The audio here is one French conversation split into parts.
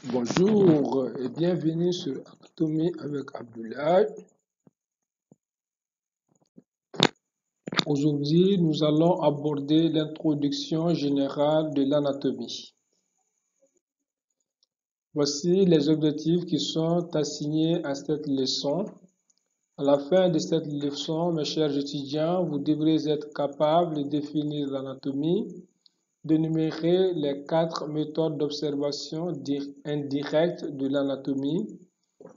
Bonjour et bienvenue sur Anatomie avec Abdoulaye. Aujourd'hui, nous allons aborder l'introduction générale de l'anatomie. Voici les objectifs qui sont assignés à cette leçon. À la fin de cette leçon, mes chers étudiants, vous devrez être capables de définir l'anatomie, d'énumérer les 4 méthodes d'observation indirecte de l'anatomie,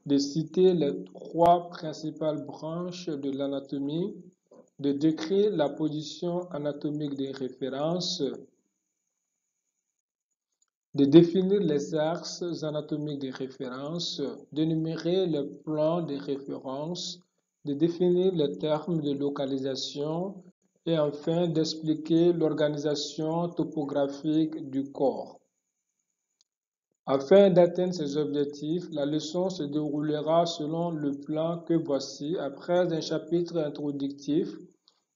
de citer les 3 principales branches de l'anatomie, de décrire la position anatomique des références, de définir les axes anatomiques des références, d'énumérer le plan des références, de définir les termes de localisation et enfin d'expliquer l'organisation topographique du corps. Afin d'atteindre ces objectifs, la leçon se déroulera selon le plan que voici. Après un chapitre introductif,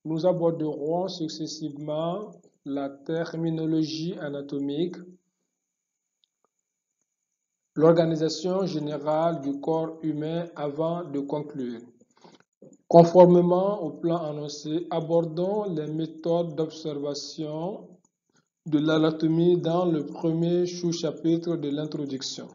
nous aborderons successivement la terminologie anatomique, l'organisation générale du corps humain avant de conclure. Conformément au plan annoncé, abordons les méthodes d'observation de l'anatomie dans le premier sous-chapitre de l'introduction.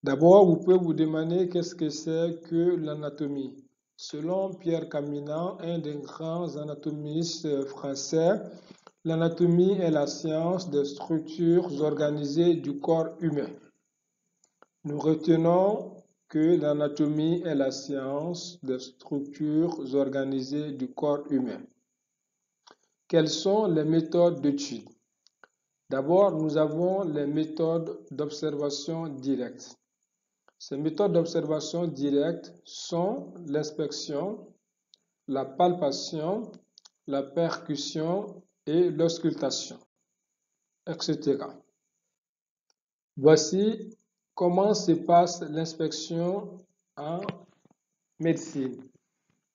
D'abord, vous pouvez vous demander qu'est-ce que c'est que l'anatomie. Selon Pierre Caminant, un des grands anatomistes français, l'anatomie est la science des structures organisées du corps humain. Nous retenons que l'anatomie est la science des structures organisées du corps humain. Quelles sont les méthodes d'étude? D'abord, nous avons les méthodes d'observation directe. Ces méthodes d'observation directe sont l'inspection, la palpation, la percussion et l'auscultation, etc. Voici comment se passe l'inspection en médecine.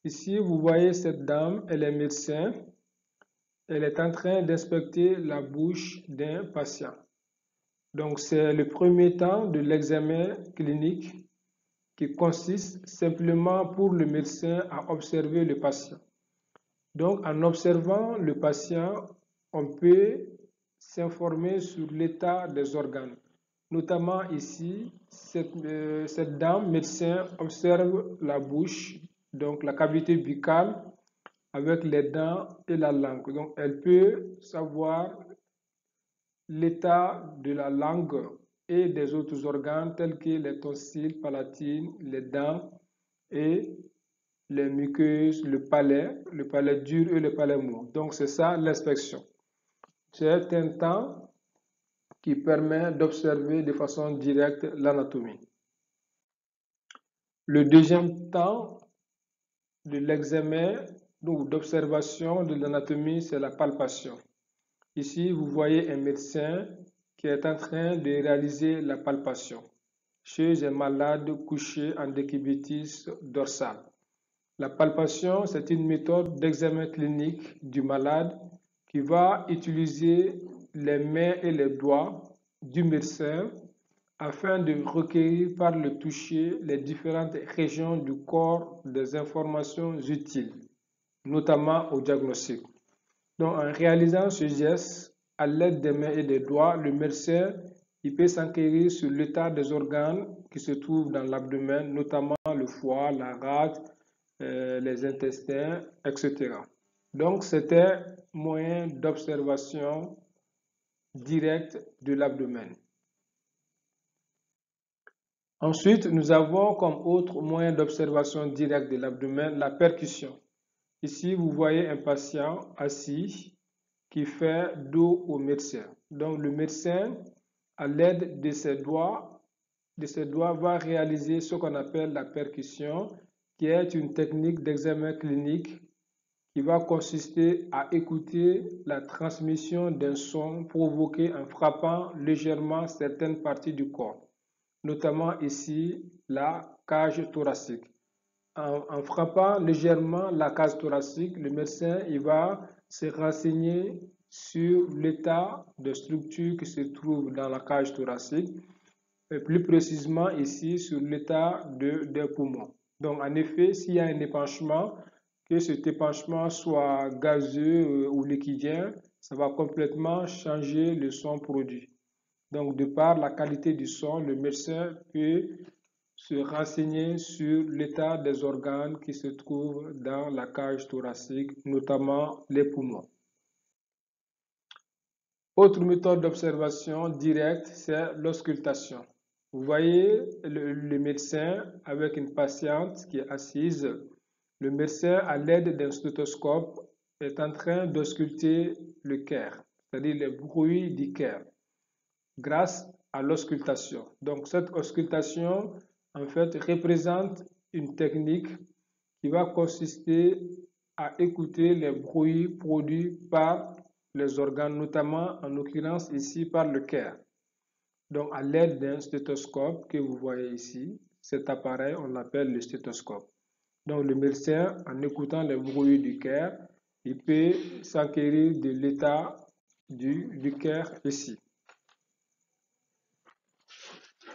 Ici, vous voyez cette dame, elle est médecin. Elle est en train d'inspecter la bouche d'un patient. Donc, c'est le premier temps de l'examen clinique qui consiste simplement pour le médecin à observer le patient. Donc, en observant le patient, on peut s'informer sur l'état des organes. Notamment ici, cette dame médecin observe la bouche, donc la cavité buccale avec les dents et la langue. Donc, elle peut savoir l'état de la langue et des autres organes tels que les tonsilles, palatines, les dents et les muqueuses, le palais dur et le palais mou. Donc c'est ça l'inspection. C'est un temps qui permet d'observer de façon directe l'anatomie. Le deuxième temps de l'examen ou d'observation de l'anatomie, c'est la palpation. Ici, vous voyez un médecin qui est en train de réaliser la palpation chez un malade couché en décubitus dorsal. La palpation, c'est une méthode d'examen clinique du malade qui va utiliser les mains et les doigts du médecin afin de recueillir par le toucher les différentes régions du corps des informations utiles, notamment au diagnostic. Donc, en réalisant ce geste, à l'aide des mains et des doigts, le médecin peut s'enquérir sur l'état des organes qui se trouvent dans l'abdomen, notamment le foie, la rate, les intestins, etc. Donc, c'était un moyen d'observation directe de l'abdomen. Ensuite, nous avons comme autre moyen d'observation directe de l'abdomen la percussion. Ici, vous voyez un patient assis qui fait dos au médecin. Donc, le médecin, à l'aide de ses doigts, va réaliser ce qu'on appelle la percussion, qui est une technique d'examen clinique qui va consister à écouter la transmission d'un son provoqué en frappant légèrement certaines parties du corps, notamment ici la cage thoracique. En frappant légèrement la cage thoracique, le médecin va se renseigner sur l'état de structure qui se trouve dans la cage thoracique plus précisément ici sur l'état des poumons. Donc en effet, s'il y a un épanchement, que cet épanchement soit gazeux ou liquidien, ça va complètement changer le son produit. Donc de par la qualité du son, le médecin peut se renseigner sur l'état des organes qui se trouvent dans la cage thoracique, notamment les poumons. Autre méthode d'observation directe, c'est l'auscultation. Vous voyez le médecin avec une patiente qui est assise. Le médecin, à l'aide d'un stéthoscope, est en train d'ausculter le cœur, c'est-à-dire les bruits du cœur, grâce à l'auscultation. Donc cette auscultation, en fait, représente une technique qui va consister à écouter les bruits produits par les organes, notamment en l'occurrence ici par le cœur. Donc à l'aide d'un stéthoscope que vous voyez ici, cet appareil on l'appelle le stéthoscope. Donc le médecin, en écoutant les bruits du cœur, il peut s'enquérir de l'état du cœur ici.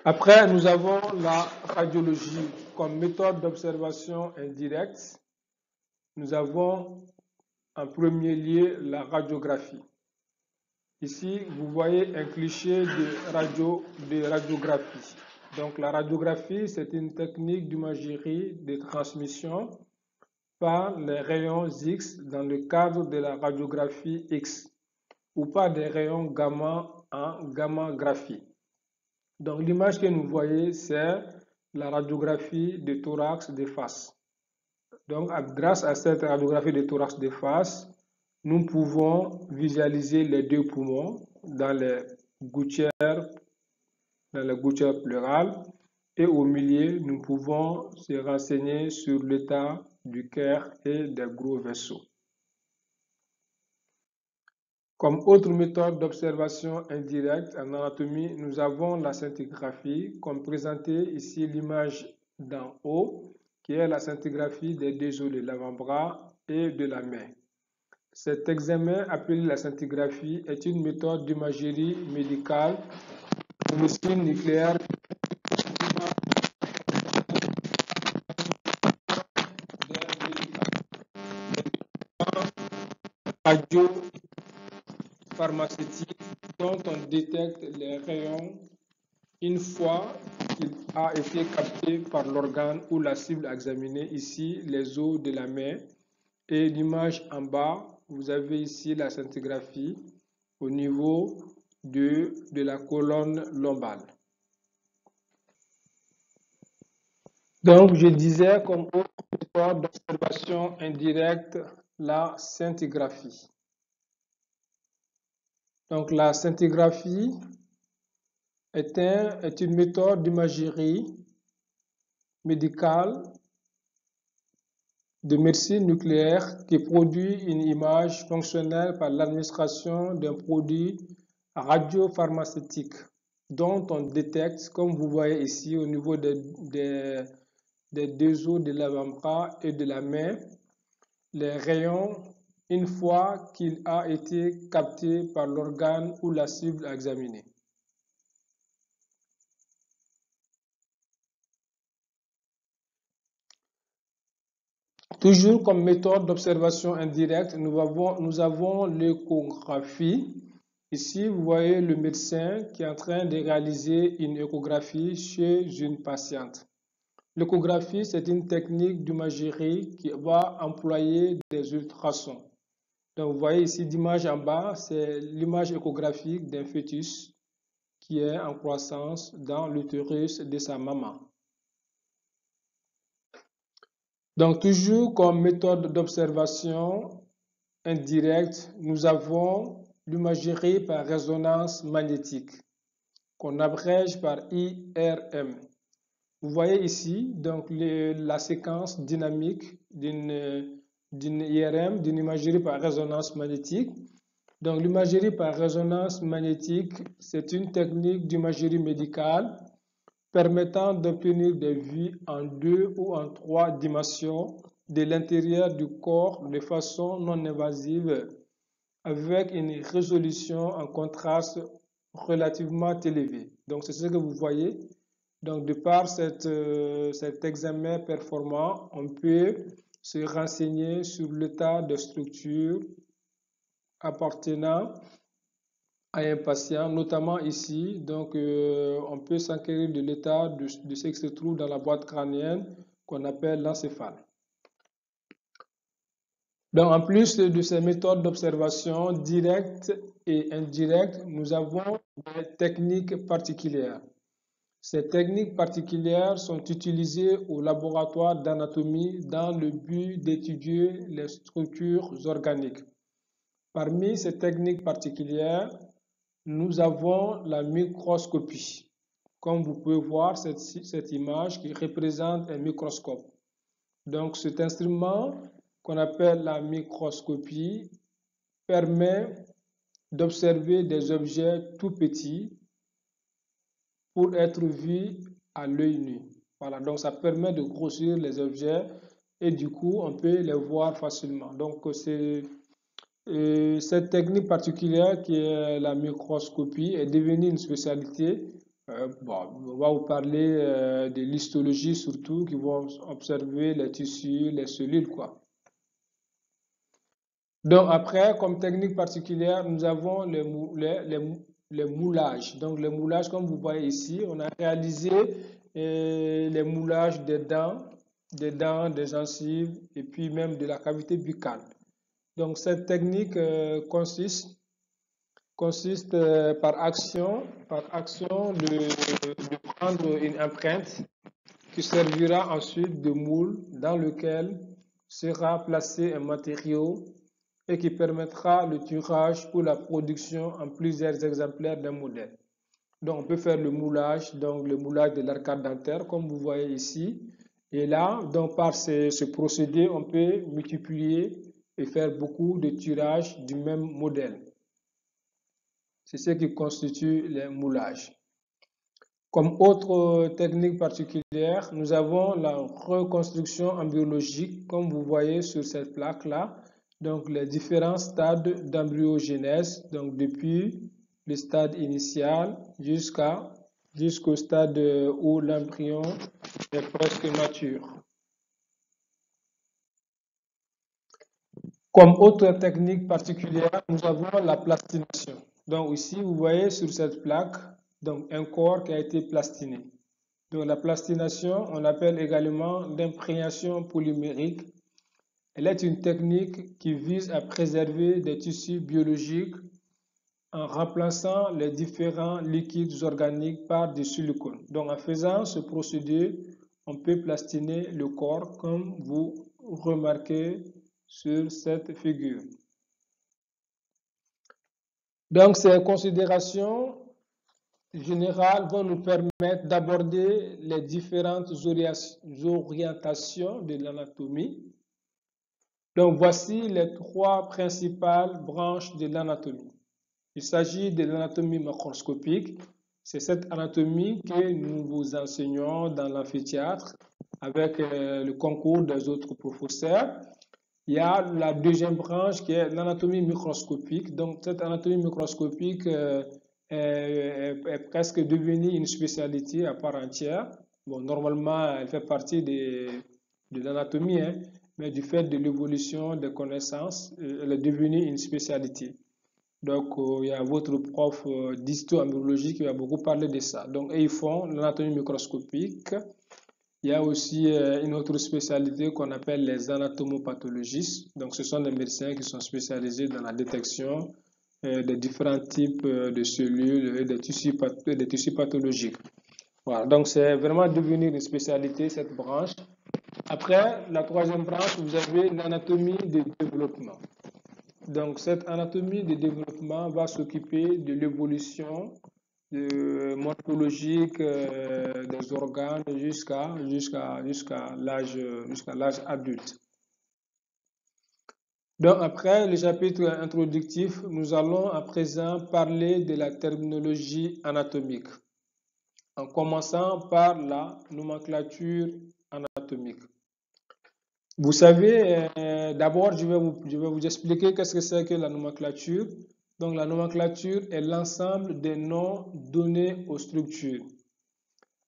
Après, nous avons la radiologie comme méthode d'observation indirecte. Nous avons en premier lieu la radiographie. Ici, vous voyez un cliché de radiographie. Donc la radiographie, c'est une technique d'imagerie de transmission par les rayons X dans le cadre de la radiographie X ou par des rayons gamma en gammagraphie. Donc l'image que nous voyez, c'est la radiographie de thorax de face. Donc grâce à cette radiographie de thorax de face, nous pouvons visualiser les deux poumons dans les gouttières pleurales et au milieu, nous pouvons se renseigner sur l'état du cœur et des gros vaisseaux. Comme autre méthode d'observation indirecte en anatomie, nous avons la scintigraphie, comme présenté ici l'image d'en haut, qui est la scintigraphie des deux os de l'avant-bras et de la main. Cet examen, appelé la scintigraphie, est une méthode d'imagerie médicale de médecine nucléaire radiopharmaceutique dont on détecte les rayons une fois qu'il a été capté par l'organe ou la cible examinée, ici les os de la main. Et l'image en bas, vous avez ici la scintigraphie au niveau de la colonne lombale. Donc, je disais comme autre méthode d'observation indirecte, la scintigraphie. Donc, la scintigraphie est une méthode d'imagerie médicale de médecine nucléaire qui produit une image fonctionnelle par l'administration d'un produit radiopharmaceutique dont on détecte, comme vous voyez ici au niveau des deux os de l'avant-bras et de la main, les rayons une fois qu'il a été capté par l'organe ou la cible examinée. Toujours comme méthode d'observation indirecte, nous avons l'échographie. Ici, vous voyez le médecin qui est en train de réaliser une échographie chez une patiente. L'échographie, c'est une technique d'imagerie qui va employer des ultrasons. Donc, vous voyez ici l'image en bas, c'est l'image échographique d'un fœtus qui est en croissance dans l'utérus de sa maman. Donc, toujours comme méthode d'observation indirecte, nous avons l'imagerie par résonance magnétique, qu'on abrège par IRM. Vous voyez ici donc la séquence dynamique d'une IRM, d'une imagerie par résonance magnétique. Donc, l'imagerie par résonance magnétique, c'est une technique d'imagerie médicale permettant d'obtenir des vues en 2 ou en 3 dimensions de l'intérieur du corps de façon non invasive avec une résolution en contraste relativement élevé. Donc, c'est ce que vous voyez. Donc, de par cet examen performant, on peut se renseigner sur l'état de structure appartenant à un patient, notamment ici. Donc, on peut s'enquérir de l'état de ce qui se trouve dans la boîte crânienne qu'on appelle l'encéphale. Donc, en plus de ces méthodes d'observation directes et indirectes, nous avons des techniques particulières. Ces techniques particulières sont utilisées au laboratoire d'anatomie dans le but d'étudier les structures organiques. Parmi ces techniques particulières, nous avons la microscopie. Comme vous pouvez voir cette image qui représente un microscope. Donc cet instrument qu'on appelle la microscopie permet d'observer des objets tout petits pour être vus à l'œil nu. Voilà, donc ça permet de grossir les objets et du coup on peut les voir facilement. Donc c'est cette technique particulière qui est la microscopie est devenue une spécialité. On va vous parler de l'histologie surtout, qui vont observer les tissus, les cellules, quoi. Donc après, comme technique particulière, nous avons les moulages. Donc les moulages, comme vous voyez ici, on a réalisé les moulages des dents, des gencives et puis même de la cavité buccale. Donc cette technique consiste par action de prendre une empreinte qui servira ensuite de moule dans lequel sera placé un matériau et qui permettra le tirage pour la production en plusieurs exemplaires d'un modèle. Donc on peut faire le moulage de l'arcade dentaire comme vous voyez ici. Et là, donc par ce procédé, on peut multiplier et faire beaucoup de tirages du même modèle. C'est ce qui constitue les moulages. Comme autre technique particulière, nous avons la reconstruction embryologique, comme vous voyez sur cette plaque-là. Donc, les différents stades d'embryogenèse, donc depuis le stade initial jusqu'au stade où l'embryon est presque mature. Comme autre technique particulière, nous avons la plastination. Donc ici, vous voyez sur cette plaque, donc un corps qui a été plastiné. Donc la plastination, on l'appelle également l'imprégnation polymérique. Elle est une technique qui vise à préserver des tissus biologiques en remplaçant les différents liquides organiques par du silicone. Donc en faisant ce procédé, on peut plastiner le corps comme vous remarquez sur cette figure. Donc ces considérations générales vont nous permettre d'aborder les différentes orientations de l'anatomie. Donc voici les trois principales branches de l'anatomie. Il s'agit de l'anatomie macroscopique. C'est cette anatomie que nous vous enseignons dans l'amphithéâtre avec le concours des autres professeurs. Il y a la deuxième branche qui est l'anatomie microscopique. Donc cette anatomie microscopique est presque devenue une spécialité à part entière. Bon, normalement, elle fait partie de l'anatomie, hein, mais du fait de l'évolution des connaissances, elle est devenue une spécialité. Donc, il y a votre prof d'histo-embryologie qui va beaucoup parler de ça. Donc, ils font l'anatomie microscopique. Il y a aussi une autre spécialité qu'on appelle les anatomopathologistes. Donc, ce sont des médecins qui sont spécialisés dans la détection des différents types de cellules et des tissus pathologiques. Voilà, donc c'est vraiment devenu une spécialité, cette branche. Après, la troisième branche, vous avez l'anatomie du développement. Donc, cette anatomie de développement va s'occuper de l'évolution morphologique des organes jusqu'à l'âge adulte. Donc, après le chapitre introductif, nous allons à présent parler de la terminologie anatomique, en commençant par la nomenclature anatomique. Vous savez, d'abord, je vais vous expliquer qu'est-ce que c'est que la nomenclature. Donc la nomenclature est l'ensemble des noms donnés aux structures.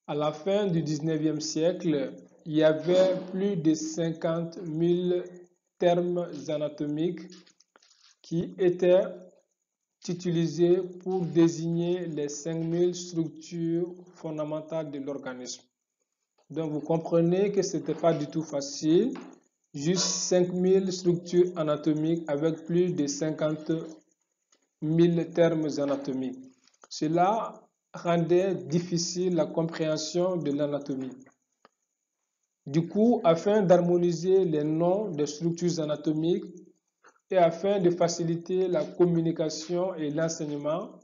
À la fin du 19e siècle, il y avait plus de 50 000 termes anatomiques qui étaient utilisés pour désigner les 5000 structures fondamentales de l'organisme. Donc vous comprenez que ce n'était pas du tout facile, juste 5000 structures anatomiques avec plus de 50 000 termes anatomiques. Cela rendait difficile la compréhension de l'anatomie. Du coup, afin d'harmoniser les noms des structures anatomiques et afin de faciliter la communication et l'enseignement,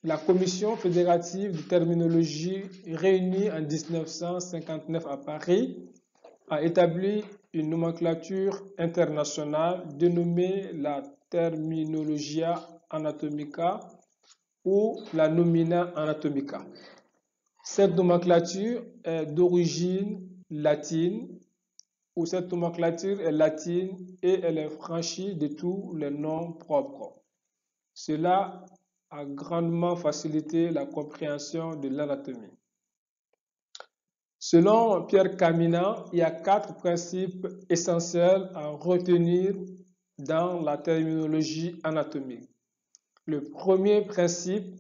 la Commission fédérative de terminologie réunie en 1959 à Paris a établi une nomenclature internationale dénommée la Terminologia Anatomica ou la Nomina Anatomica. Cette nomenclature est d'origine latine, ou cette nomenclature est latine et elle est franchie de tous les noms propres. Cela a grandement facilité la compréhension de l'anatomie. Selon Pierre Camina, il y a 4 principes essentiels à retenir dans la terminologie anatomique. Le premier principe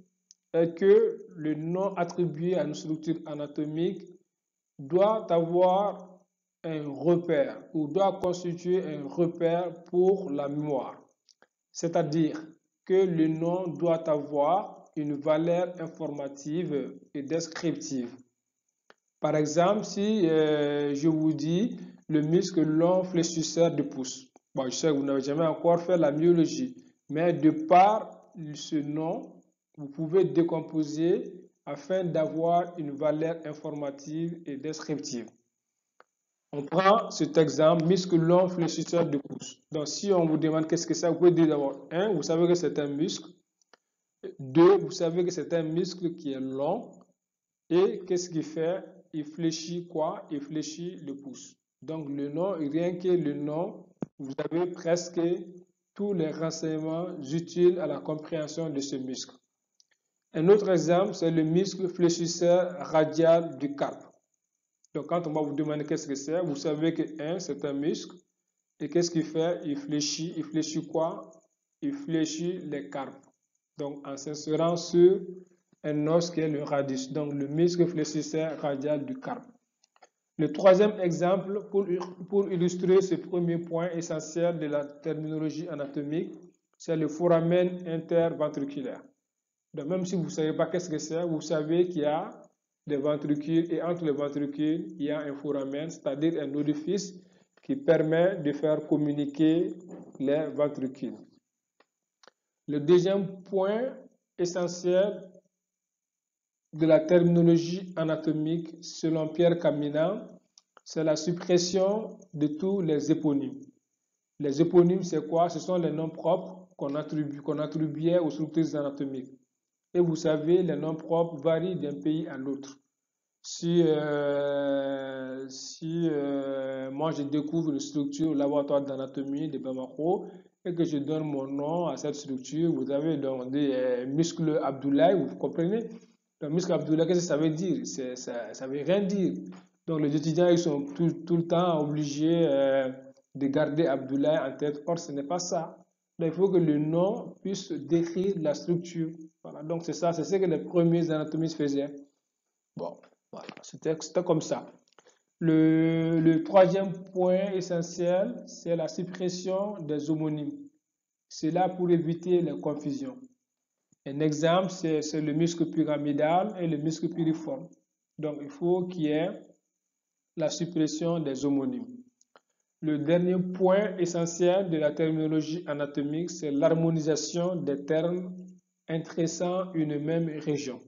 est que le nom attribué à une structure anatomique doit avoir un repère ou doit constituer un repère pour la mémoire. C'est-à-dire que le nom doit avoir une valeur informative et descriptive. Par exemple, si je vous dis le muscle long fléchisseur de pouce, bon, je sais que vous n'avez jamais encore fait la myologie, mais de par ce nom, vous pouvez décomposer afin d'avoir une valeur informative et descriptive. On prend cet exemple, muscle long fléchisseur de pouce. Donc, si on vous demande qu'est-ce que c'est, vous pouvez dire d'abord, 1, vous savez que c'est un muscle. 2, vous savez que c'est un muscle qui est long. Et qu'est-ce qu'il fait? Il fléchit quoi? Il fléchit le pouce. Donc, le nom, rien que le nom, vous avez presque tous les renseignements utiles à la compréhension de ce muscle. Un autre exemple, c'est le muscle fléchisseur radial du carpe. Donc, quand on va vous demander qu'est-ce que c'est, vous savez que 1, c'est un muscle. Et qu'est-ce qu'il fait? Il fléchit quoi? Il fléchit les carpes. Donc, en s'insérant sur un os qui est le radius. Donc, le muscle fléchisseur radial du carpe. Le troisième exemple, pour illustrer ce premier point essentiel de la terminologie anatomique, c'est le foramen interventriculaire. Donc, même si vous ne savez pas qu'est-ce que c'est, vous savez qu'il y a des ventricules et entre les ventricules, il y a un foramen, c'est-à-dire un orifice qui permet de faire communiquer les ventricules. Le deuxième point essentiel de la terminologie anatomique, selon Pierre Camina, c'est la suppression de tous les éponymes. Les éponymes, c'est quoi? Ce sont les noms propres qu'on attribuait aux structures anatomiques. Et vous savez, les noms propres varient d'un pays à l'autre. Si moi je découvre une structure au laboratoire d'anatomie de Bamako et que je donne mon nom à cette structure, vous avez donc des muscles Abdoulaye, vous comprenez? Le muscle Abdoulaye, qu'est-ce que ça veut dire? Ça veut rien dire. Donc les étudiants ils sont tout le temps obligés de garder Abdoulaye en tête. Or, ce n'est pas ça. Donc, il faut que le nom puisse décrire la structure. Voilà. Donc c'est ça, c'est ce que les premiers anatomistes faisaient. Bon. Voilà, c'était comme ça. Le troisième point essentiel, c'est la suppression des homonymes. C'est là pour éviter les confusions. Un exemple, c'est le muscle pyramidal et le muscle piriforme. Donc, il faut qu'il y ait la suppression des homonymes. Le dernier point essentiel de la terminologie anatomique, c'est l'harmonisation des termes intéressant une même région.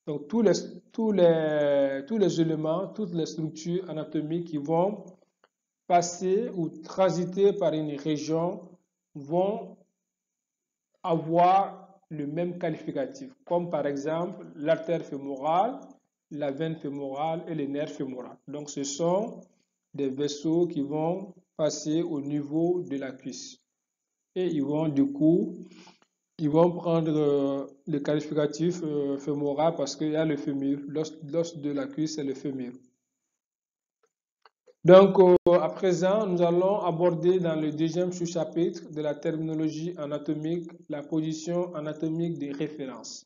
Donc, tous les éléments, toutes les structures anatomiques qui vont passer ou transiter par une région vont avoir le même qualificatif, comme par exemple l'artère fémorale, la veine fémorale et le nerf fémoral. Donc, ce sont des vaisseaux qui vont passer au niveau de la cuisse. Et ils vont du coup ils vont prendre le qualificatif fémoral parce qu'il y a le fémur. L'os de la cuisse, c'est le fémur. Donc, à présent, nous allons aborder dans le deuxième sous-chapitre de la terminologie anatomique la position anatomique des références.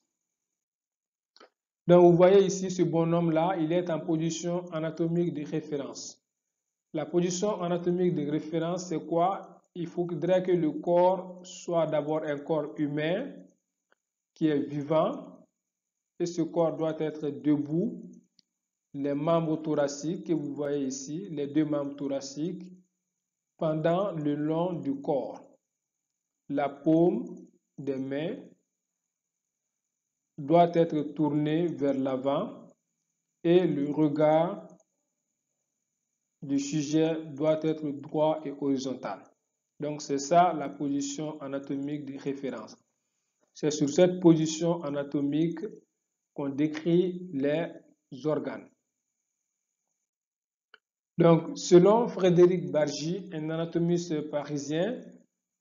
Donc, vous voyez ici ce bonhomme-là, il est en position anatomique de référence. La position anatomique de référence, c'est quoi? Il faudrait que le corps soit d'abord un corps humain qui est vivant et ce corps doit être debout. Les membres thoraciques que vous voyez ici, les deux membres thoraciques, pendant le long du corps. La paume des mains doit être tournée vers l'avant et le regard du sujet doit être droit et horizontal. Donc c'est ça la position anatomique de référence. C'est sur cette position anatomique qu'on décrit les organes. Donc, selon Frédéric Bargy, un anatomiste parisien,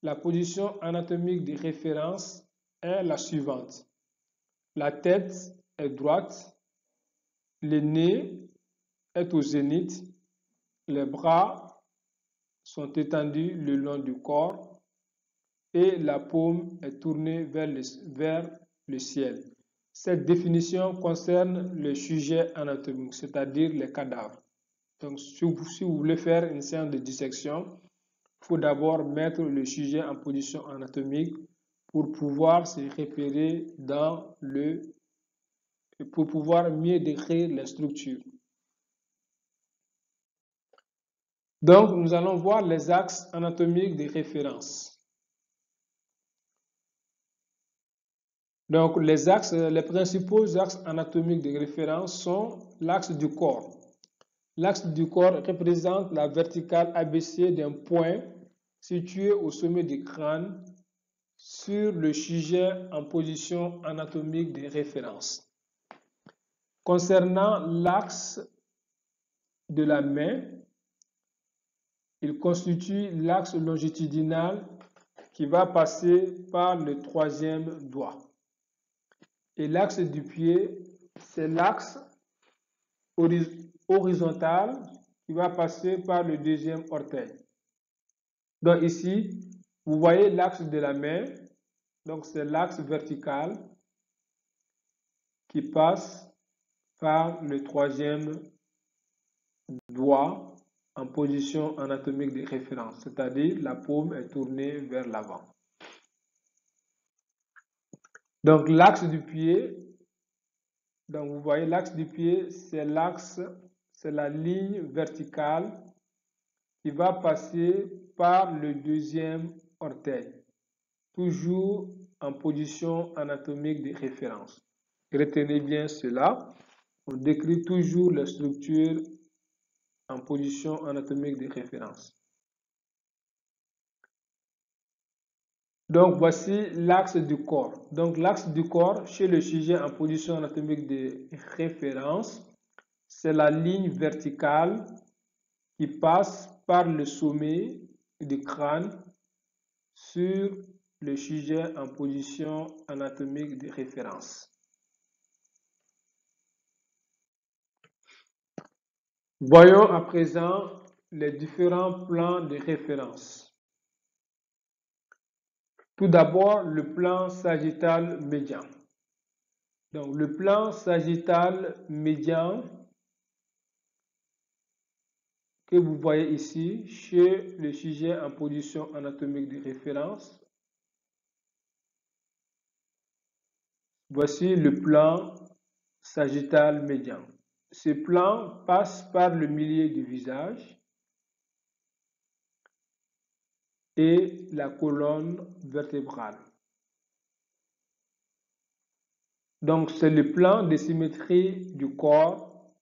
la position anatomique de référence est la suivante. La tête est droite, le nez est au zénith, les bras sont étendus le long du corps et la paume est tournée vers le ciel. Cette définition concerne le sujet anatomique, c'est-à-dire les cadavres. Donc, si vous voulez faire une séance de dissection, il faut d'abord mettre le sujet en position anatomique pour pouvoir se repérer pour pouvoir mieux décrire les structures. Donc, nous allons voir les axes anatomiques de référence. Donc, les principaux axes anatomiques de référence sont l'axe du corps. L'axe du corps représente la verticale abaissée d'un point situé au sommet du crâne sur le sujet en position anatomique de référence. Concernant l'axe de la main, il constitue l'axe longitudinal qui va passer par le troisième doigt. Et l'axe du pied, c'est l'axe horizontal qui va passer par le deuxième orteil. Donc ici, vous voyez l'axe de la main, donc c'est l'axe vertical qui passe par le troisième doigt en position anatomique de référence, c'est-à-dire la paume est tournée vers l'avant. Donc l'axe du pied, donc vous voyez l'axe du pied, c'est la ligne verticale qui va passer par le deuxième orteil, toujours en position anatomique de référence. Retenez bien cela, on décrit toujours les structures en position anatomique de référence. Donc voici l'axe du corps. Donc l'axe du corps chez le sujet en position anatomique de référence, c'est la ligne verticale qui passe par le sommet du crâne sur le sujet en position anatomique de référence. Voyons à présent les différents plans de référence. Tout d'abord, le plan sagittal médian. Donc, le plan sagittal médian que vous voyez ici chez le sujet en position anatomique de référence. Voici le plan sagittal médian. Ce plan passe par le milieu du visage et la colonne vertébrale. Donc, c'est le plan de symétrie du corps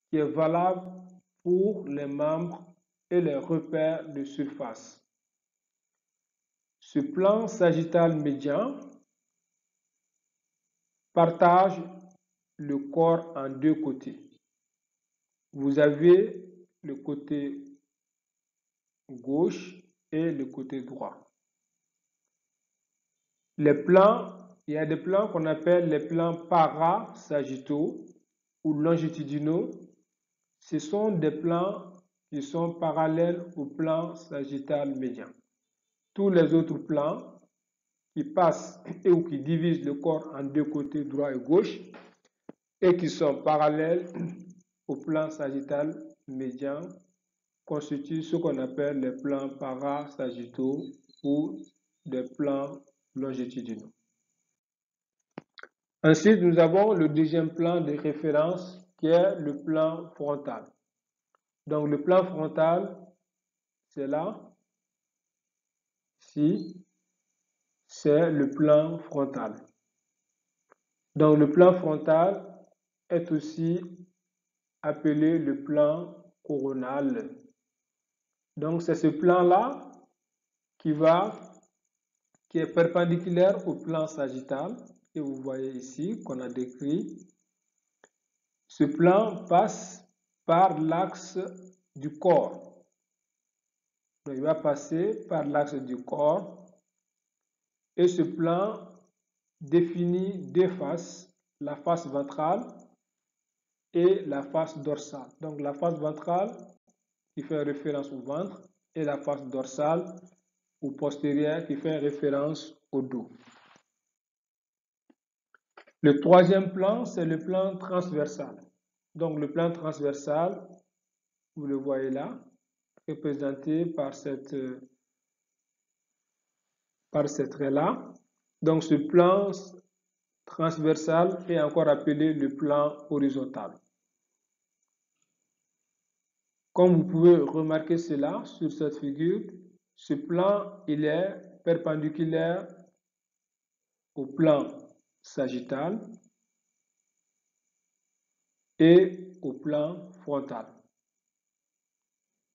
qui est valable pour les membres et les repères de surface. Ce plan sagittal médian partage le corps en deux côtés. Vous avez le côté gauche et le côté droit. Les plans, il y a des plans qu'on appelle les plans parasagittaux ou longitudinaux. Ce sont des plans qui sont parallèles au plan sagittal médian. Tous les autres plans qui passent ou qui divisent le corps en deux côtés, droit et gauche, et qui sont parallèles au plan sagittal médian, constituent ce qu'on appelle les plans parasagittaux ou des plans longitudinaux. Ensuite, nous avons le deuxième plan de référence qui est le plan frontal. Donc, le plan frontal, c'est là, ici, c'est le plan frontal. Donc, le plan frontal est aussi appelé le plan coronal. Donc, c'est ce plan-là qui est perpendiculaire au plan sagittal, et vous voyez ici qu'on a décrit. Ce plan passe par l'axe du corps. Donc, il va passer par l'axe du corps, et ce plan définit deux faces, la face ventrale et la face dorsale. Donc la face ventrale qui fait référence au ventre et la face dorsale ou postérieure qui fait référence au dos. Le troisième plan, c'est le plan transversal. Donc le plan transversal, vous le voyez là, représenté par cette trait-là. Donc ce plan transversal est encore appelé le plan horizontal. Comme vous pouvez remarquer cela sur cette figure, ce plan il est perpendiculaire au plan sagittal et au plan frontal.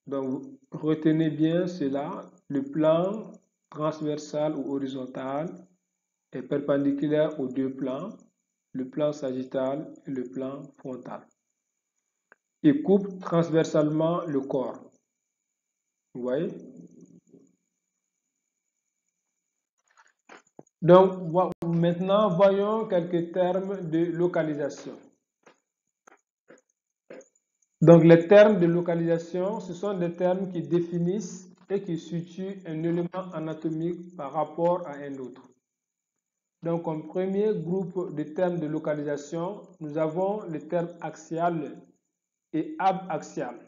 Donc retenez bien cela, le plan transversal ou horizontal est perpendiculaire aux deux plans, le plan sagittal et le plan frontal. Il coupe transversalement le corps. Vous voyez? Donc, maintenant, voyons quelques termes de localisation. Donc, les termes de localisation, ce sont des termes qui définissent et qui situent un élément anatomique par rapport à un autre. Donc, comme premier groupe de termes de localisation, nous avons le terme axial et abaxial.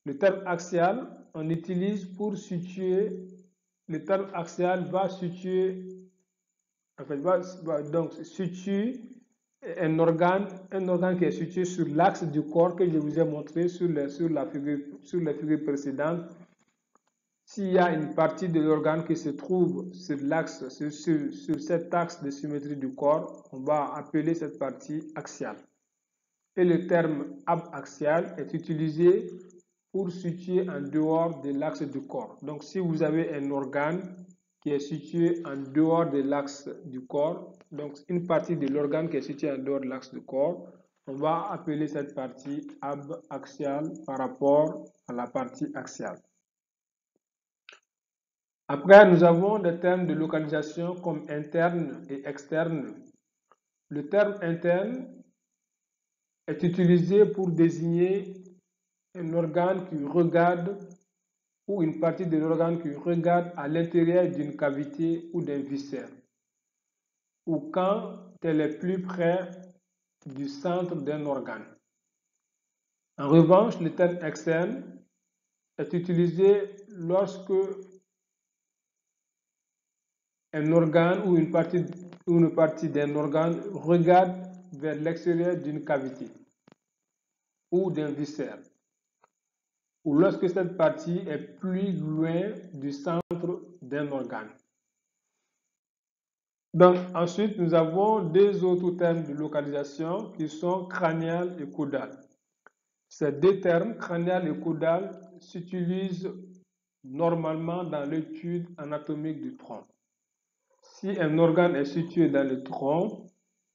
Le terme axial, on utilise pour situer, le terme axial va situer, en fait, donc situe un organe qui est situé sur l'axe du corps que je vous ai montré sur les figures précédentes. S'il y a une partie de l'organe qui se trouve sur l'axe, sur cet axe de symétrie du corps, on va appeler cette partie axiale. Et le terme abaxial est utilisé pour situer en dehors de l'axe du corps. Donc, si vous avez un organe qui est situé en dehors de l'axe du corps, donc une partie de l'organe qui est située en dehors de l'axe du corps, on va appeler cette partie abaxiale par rapport à la partie axiale. Après, nous avons des termes de localisation comme interne et externe. Le terme interne est utilisé pour désigner un organe qui regarde ou une partie de l'organe qui regarde à l'intérieur d'une cavité ou d'un viscère, ou quand elle est plus près du centre d'un organe. En revanche, le terme externe est utilisé lorsque un organe ou une partie d'un organe regarde vers l'extérieur d'une cavité ou d'un viscère, ou lorsque cette partie est plus loin du centre d'un organe. Donc, ensuite, nous avons deux autres termes de localisation qui sont crânial et caudal. Ces deux termes, crânial et caudal, s'utilisent normalement dans l'étude anatomique du tronc. Si un organe est situé dans le tronc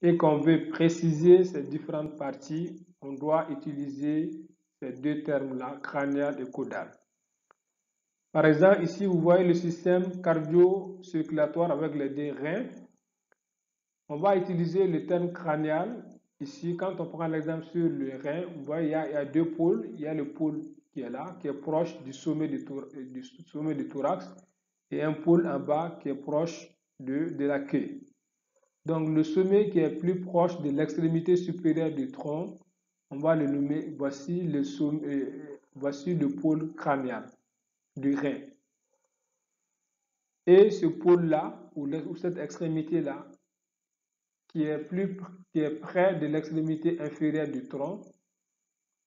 et qu'on veut préciser ces différentes parties, on doit utiliser ces deux termes-là, crânial et caudal. Par exemple, ici, vous voyez le système cardio-circulatoire avec les deux reins. On va utiliser le terme crânial. Ici, quand on prend l'exemple sur le rein, vous voyez, il y a deux pôles. Il y a le pôle qui est là, qui est proche du sommet du thorax, et un pôle en bas qui est proche de la queue. Donc, le sommet qui est plus proche de l'extrémité supérieure du tronc, on va le nommer, voici le pôle crânial du rein. Et ce pôle-là, ou cette extrémité-là, qui est près de l'extrémité inférieure du tronc,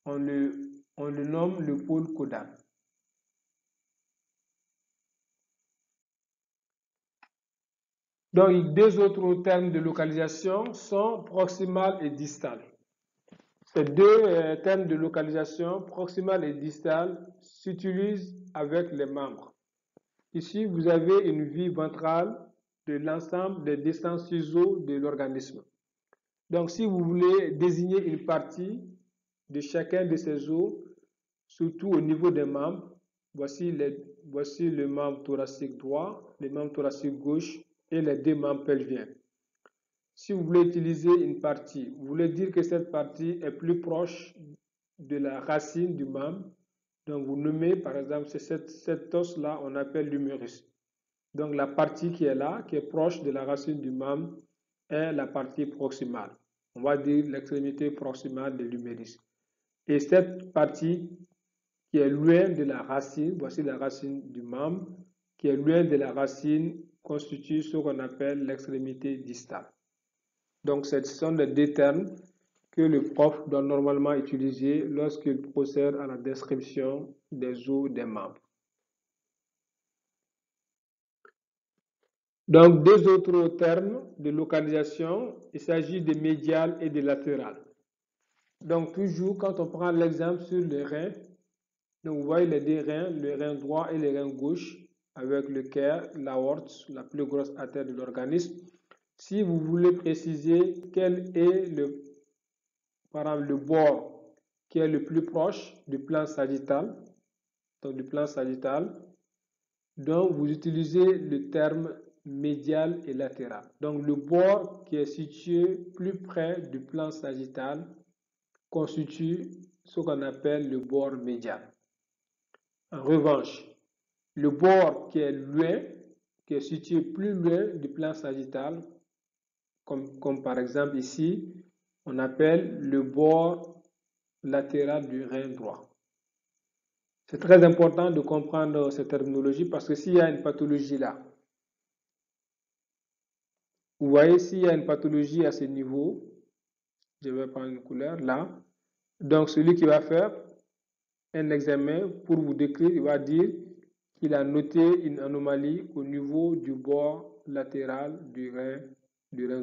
on le nomme le pôle caudal. Donc, deux autres termes de localisation sont proximal et distal. Ces deux termes de localisation, proximal et distal, s'utilisent avec les membres. Ici, vous avez une vue ventrale de l'ensemble des distants ciseaux de l'organisme. Donc, si vous voulez désigner une partie de chacun de ces os, surtout au niveau des membres, voici le membre thoracique droit, le membre thoracique gauche et les deux membres pelviens. Si vous voulez utiliser une partie, vous voulez dire que cette partie est plus proche de la racine du membre. Donc, vous nommez, par exemple, cet os-là, on appelle l'humérus. Donc, la partie qui est là, qui est proche de la racine du membre, est la partie proximale. On va dire l'extrémité proximale de l'humérus. Et cette partie qui est loin de la racine, voici la racine du membre, qui est loin de la racine, constitue ce qu'on appelle l'extrémité distale. Donc, ce sont les deux termes que le prof doit normalement utiliser lorsqu'il procède à la description des os des membres. Donc, deux autres termes de localisation, il s'agit de médial et de latéral. Donc, toujours quand on prend l'exemple sur les reins, donc vous voyez les deux reins, le rein droit et le rein gauche, avec le cœur, l'aorte, la plus grosse artère de l'organisme. Si vous voulez préciser quel est le bord qui est le plus proche du plan sagittal, donc vous utilisez le terme médial et latéral. Donc le bord qui est situé plus près du plan sagittal constitue ce qu'on appelle le bord médial. En revanche, le bord qui est loin, qui est situé plus loin du plan sagittal, comme par exemple ici, on appelle le bord latéral du rein droit. C'est très important de comprendre cette terminologie parce que s'il y a une pathologie là, vous voyez, s'il y a une pathologie à ce niveau, je vais prendre une couleur là, donc celui qui va faire un examen pour vous décrire, il va dire qu'il a noté une anomalie au niveau du bord latéral du rein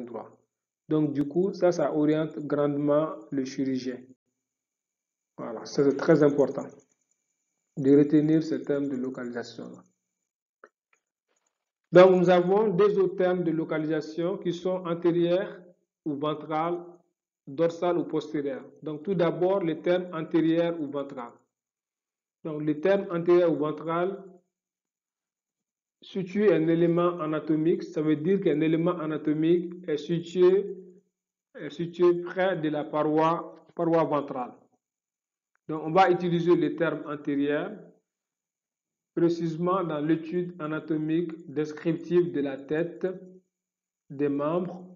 droit. Donc du coup, ça oriente grandement le chirurgien. Voilà, c'est très important de retenir ce terme de localisation. Donc nous avons deux autres termes de localisation qui sont antérieurs ou ventral, dorsal ou postérieur. Donc tout d'abord le terme antérieur ou ventral. Donc le terme antérieur ou ventral situe un élément anatomique, ça veut dire qu'un élément anatomique est situé près de la paroi ventrale. Donc on va utiliser le terme antérieur précisément dans l'étude anatomique descriptive de la tête, des membres,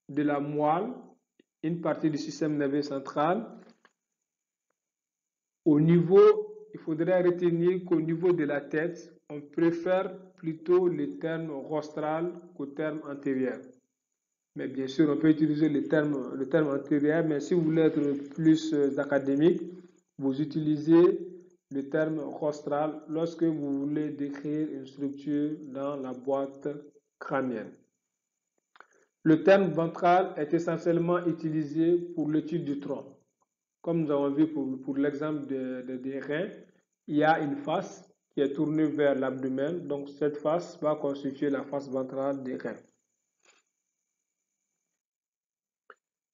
de la moelle, une partie du système nerveux central. Au niveau, il faudrait retenir qu'au niveau de la tête, on préfère plutôt le terme rostral qu'au terme antérieur. Mais bien sûr, on peut utiliser le terme antérieur, mais si vous voulez être plus académique, vous utilisez le terme rostral lorsque vous voulez décrire une structure dans la boîte crânienne. Le terme ventral est essentiellement utilisé pour l'étude du tronc. Comme nous avons vu pour l'exemple des reins, il y a une face qui est tournée vers l'abdomen, donc cette face va constituer la face ventrale des reins.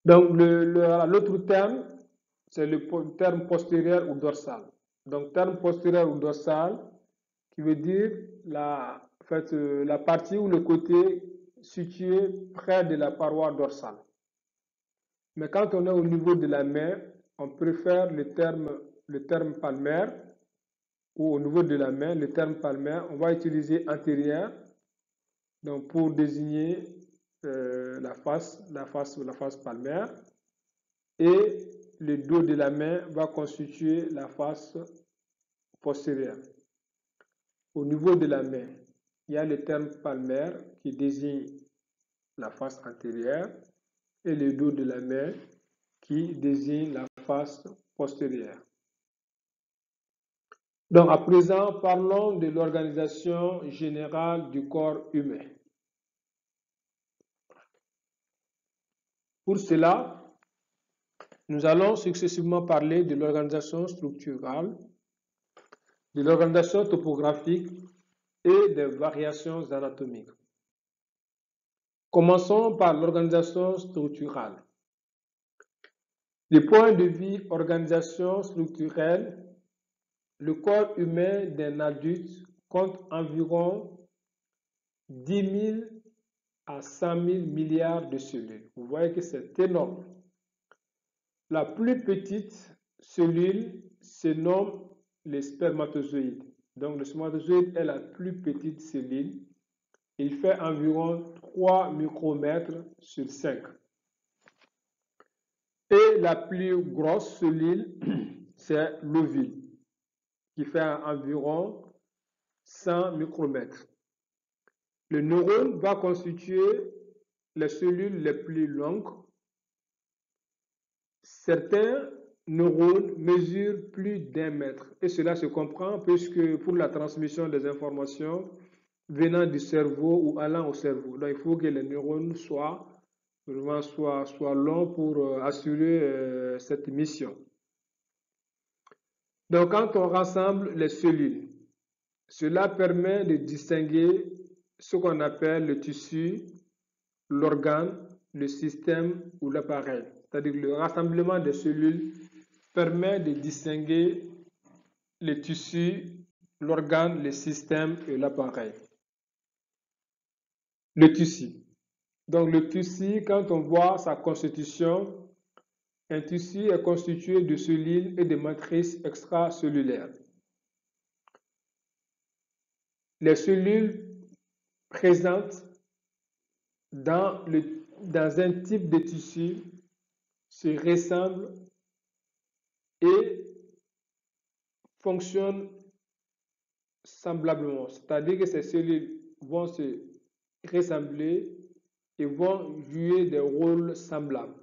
Donc l'autre terme, c'est le terme postérieur ou dorsal. Donc terme postérieur ou dorsal qui veut dire la partie ou le côté situé près de la paroi dorsale. Mais quand on est au niveau de la main, on préfère le terme palmaire, ou au niveau de la main, le terme palmaire, on va utiliser antérieur, donc pour désigner la face palmaire, et le dos de la main va constituer la face postérieure. Au niveau de la main, il y a le terme palmaire qui désigne la face antérieure et le dos de la main qui désigne la face postérieure. Donc à présent, parlons de l'organisation générale du corps humain. Pour cela, nous allons successivement parler de l'organisation structurale, de l'organisation topographique et des variations anatomiques. Commençons par l'organisation structurale. Du point de vue organisation structurelle, le corps humain d'un adulte compte environ 10 000 à 100 000 milliards de cellules. Vous voyez que c'est énorme. La plus petite cellule se nomme les spermatozoïdes. Donc le spermatozoïde est la plus petite cellule. Il fait environ 3 micromètres sur 5. Et la plus grosse cellule, c'est l'ovule, qui fait environ 100 micromètres. Le neurone va constituer les cellules les plus longues. Certains neurones mesurent plus d'1 mètre. Et cela se comprend puisque pour la transmission des informations venant du cerveau ou allant au cerveau, donc il faut que les neurones soient longs pour assurer cette mission. Donc quand on rassemble les cellules, cela permet de distinguer ce qu'on appelle le tissu, l'organe, le système ou l'appareil. C'est-à-dire que le rassemblement des cellules permet de distinguer le tissu, l'organe, le système et l'appareil. Le tissu. Donc le tissu, quand on voit sa constitution, un tissu est constitué de cellules et de matrices extracellulaires. Les cellules présentes dans un type de tissu se ressemblent et fonctionnent semblablement. C'est-à-dire que ces cellules vont se ressembler et vont jouer des rôles semblables.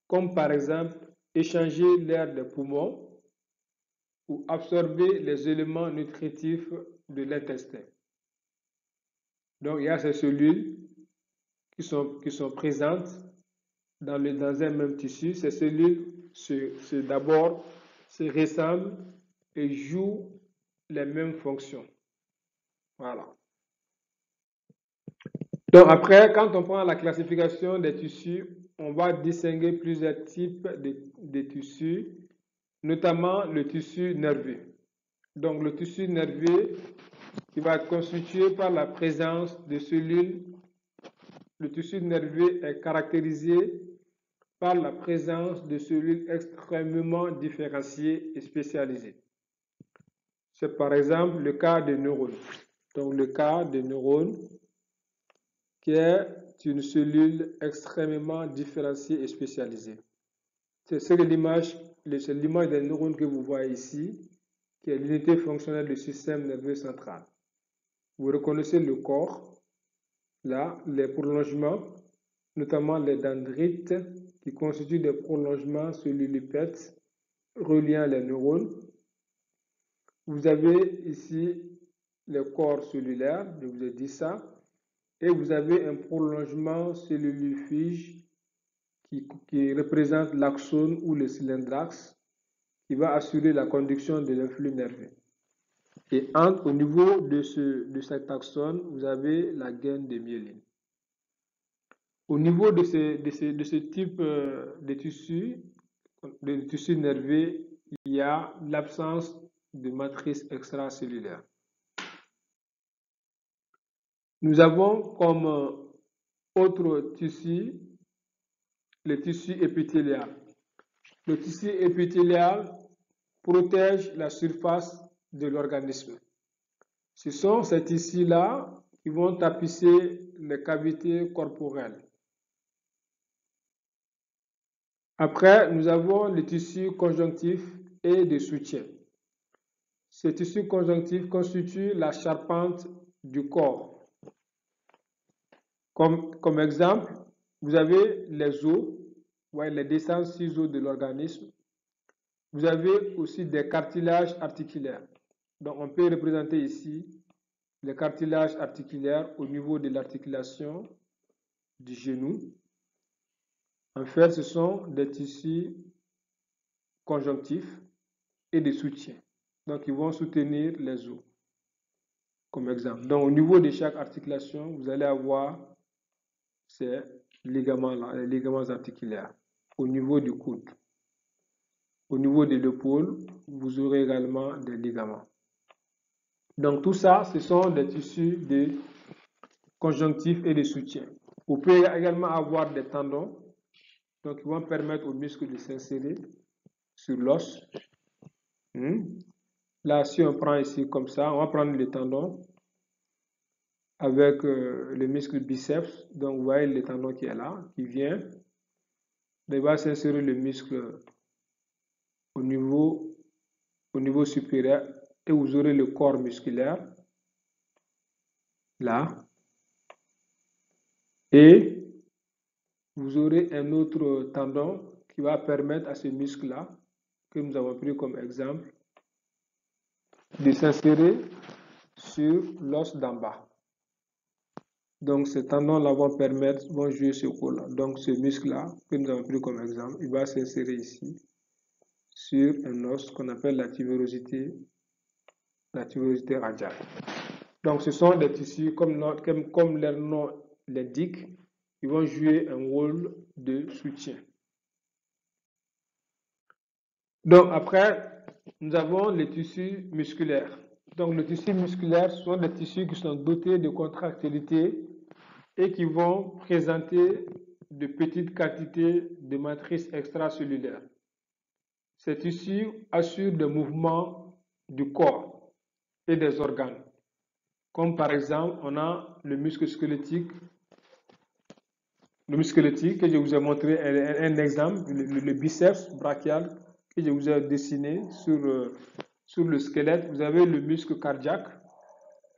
Comme par exemple échanger l'air des poumons ou absorber les éléments nutritifs de l'intestin. Donc il y a ces cellules qui sont présentes dans un même tissu. Ces cellules d'abord se ressemblent et jouent les mêmes fonctions. Voilà. Donc après, quand on prend la classification des tissus, on va distinguer plusieurs types de tissus, notamment le tissu nerveux. Donc le tissu nerveux qui va être constitué par la présence de cellules. Le tissu nerveux est caractérisé par la présence de cellules extrêmement différenciées et spécialisées. C'est par exemple le cas des neurones. Donc le cas des neurones qui est une cellule extrêmement différenciée et spécialisée. C'est l'image des neurones que vous voyez ici, qui est l'unité fonctionnelle du système nerveux central. Vous reconnaissez le corps, là, les prolongements, notamment les dendrites, qui constituent des prolongements cellulipèdes reliant les neurones. Vous avez ici les corps cellulaires, je vous ai dit ça, et vous avez un prolongement cellulifuge qui représente l'axone ou le cylindраxe, qui va assurer la conduction de l'influx nerveux. Et au niveau de cet axone, vous avez la gaine de myéline. Au niveau de ce type de tissu nerveux, il y a l'absence de matrice extracellulaire. Nous avons comme autre tissu le tissu épithélial. Le tissu épithélial protège la surface de l'organisme. Ce sont ces tissus-là qui vont tapisser les cavités corporelles. Après, nous avons le tissu conjonctif et de soutien. Ce tissu conjonctif constitue la charpente du corps. Comme exemple, vous avez les os, les dessins ciseaux de l'organisme. Vous avez aussi des cartilages articulaires. Donc, on peut représenter ici les cartilages articulaires au niveau de l'articulation du genou. En fait, ce sont des tissus conjonctifs et de soutien. Donc, ils vont soutenir les os, comme exemple. Donc, au niveau de chaque articulation, vous allez avoir ces ligaments-là, les ligaments articulaires, au niveau du coude. Au niveau de l'épaule, vous aurez également des ligaments. Donc, tout ça, ce sont des tissus de conjonctifs et de soutien. Vous pouvez également avoir des tendons, donc ils vont permettre aux muscles de s'insérer sur l'os. Là, si on prend ici comme ça, on va prendre les tendons avec le muscle biceps. Donc, vous voyez le tendon qui est là, qui vient. Il va s'insérer le muscle au niveau supérieur et vous aurez le corps musculaire là. Et vous aurez un autre tendon qui va permettre à ce muscle-là, que nous avons pris comme exemple, de s'insérer sur l'os d'en bas. Donc, ces tendons-là vont jouer ce rôle-là. Donc, ce muscle-là, que nous avons pris comme exemple, il va s'insérer ici, sur un os qu'on appelle la tubérosité radiale. Donc, ce sont des tissus, comme leur nom l'indique, ils vont jouer un rôle de soutien. Donc, après, nous avons les tissus musculaires. Donc, les tissus musculaires sont des tissus qui sont dotés de contractilité et qui vont présenter de petites quantités de matrices extracellulaires. Ces tissus assurent le mouvement du corps et des organes. Comme par exemple, on a le muscle squelettique. Le muscle squelettique que je vous ai montré un exemple, le biceps brachial que je vous ai dessiné sur le squelette. Vous avez le muscle cardiaque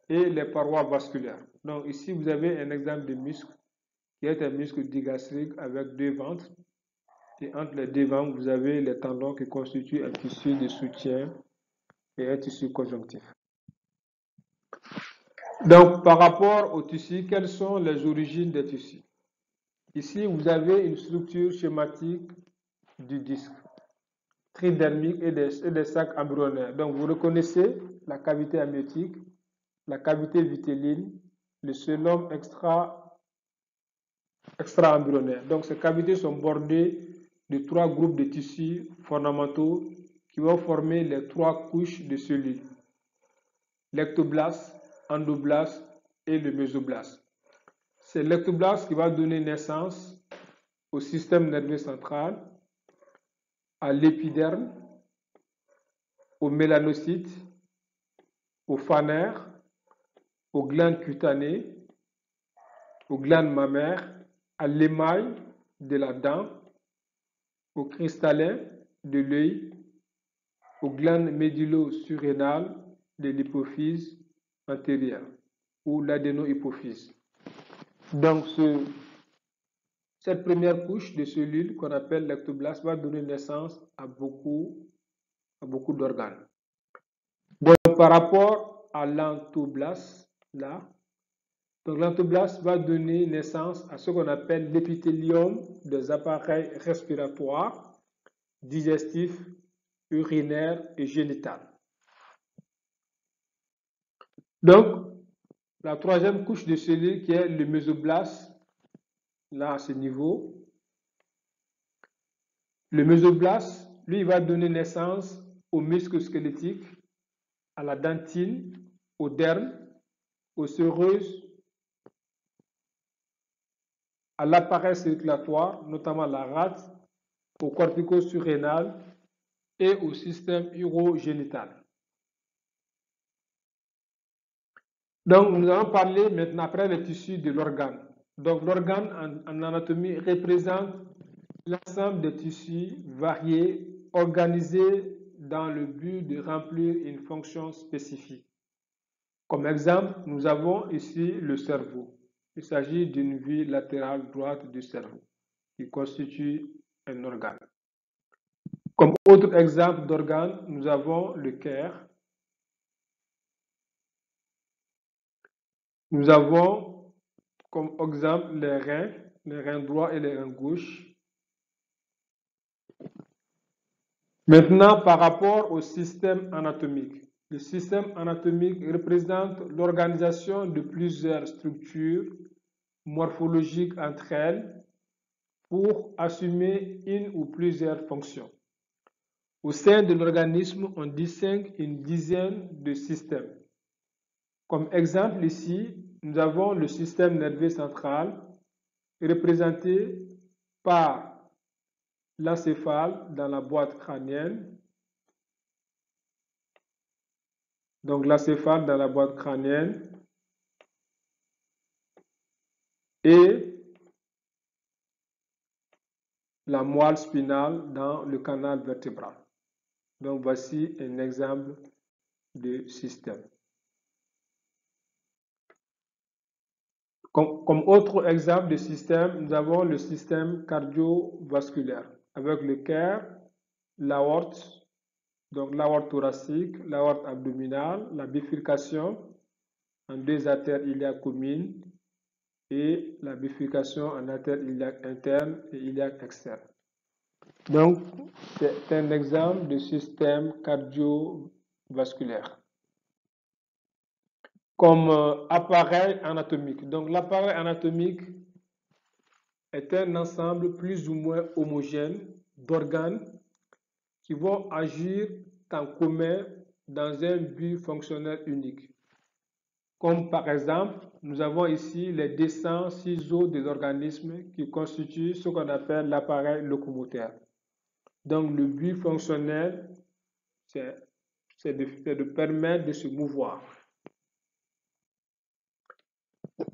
et les parois vasculaires. Donc ici, vous avez un exemple de muscle qui est un muscle digastrique avec deux ventres. Et entre les deux ventres, vous avez les tendons qui constituent un tissu de soutien et un tissu conjonctif. Donc, par rapport au tissu, quelles sont les origines des tissus? Ici, vous avez une structure schématique du disque tridermique et des sacs embryonnaires. Donc, vous reconnaissez la cavité amniotique, la cavité vitelline, le cellum extra-embryonnaire. Donc, ces cavités sont bordées de trois groupes de tissus fondamentaux qui vont former les trois couches de cellules: l'ectoblaste, endoblaste et le mésoblaste. C'est l'ectoblaste qui va donner naissance au système nerveux central, à l'épiderme, aux mélanocytes, aux phanères, aux glandes cutanées, aux glandes mammaires, à l'émail de la dent, aux cristallins de l'œil, aux glandes médullo-surrénales de l'hypophyse antérieure ou l'adéno-hypophyse. Donc, cette première couche de cellules qu'on appelle l'ectoblaste va donner naissance à beaucoup d'organes. Donc, par rapport à l'entoblaste, là, donc l'entoblaste va donner naissance à ce qu'on appelle l'épithélium des appareils respiratoires, digestifs, urinaires et génitales. Donc, la troisième couche de cellules qui est le mésoblaste, là à ce niveau, le mésoblaste, lui, va donner naissance aux muscles squelettiques, à la dentine, au derme, aux séreuses, à l'appareil circulatoire, notamment la rate, au cortico-surrénal et au système urogénital. Donc, nous allons parler maintenant après les tissus de l'organe. Donc, l'organe en anatomie représente l'ensemble des tissus variés, organisés dans le but de remplir une fonction spécifique. Comme exemple, nous avons ici le cerveau. Il s'agit d'une vue latérale droite du cerveau qui constitue un organe. Comme autre exemple d'organe, nous avons le cœur. Nous avons comme exemple les reins droits et les reins gauches. Maintenant, par rapport au système anatomique. Le système anatomique représente l'organisation de plusieurs structures morphologiques entre elles pour assumer une ou plusieurs fonctions. Au sein de l'organisme, on distingue une dizaine de systèmes. Comme exemple ici, nous avons le système nerveux central représenté par l'encéphale dans la boîte crânienne. Donc l'encéphale dans la boîte crânienne et la moelle spinale dans le canal vertébral. Donc voici un exemple de système. Comme autre exemple de système, nous avons le système cardiovasculaire avec le cœur, l'aorte, donc l'aorte thoracique, l'aorte abdominale, la bifurcation en deux artères iliaques communes et la bifurcation en artère iliaque interne et iliaque externe. Donc, c'est un exemple de système cardiovasculaire. Comme appareil anatomique. Donc, l'appareil anatomique est un ensemble plus ou moins homogène d'organes qui vont agir en commun dans un but fonctionnel unique. Comme par exemple, nous avons ici les descents ciseaux des organismes qui constituent ce qu'on appelle l'appareil locomoteur. Donc, le but fonctionnel, c'est de permettre de se mouvoir.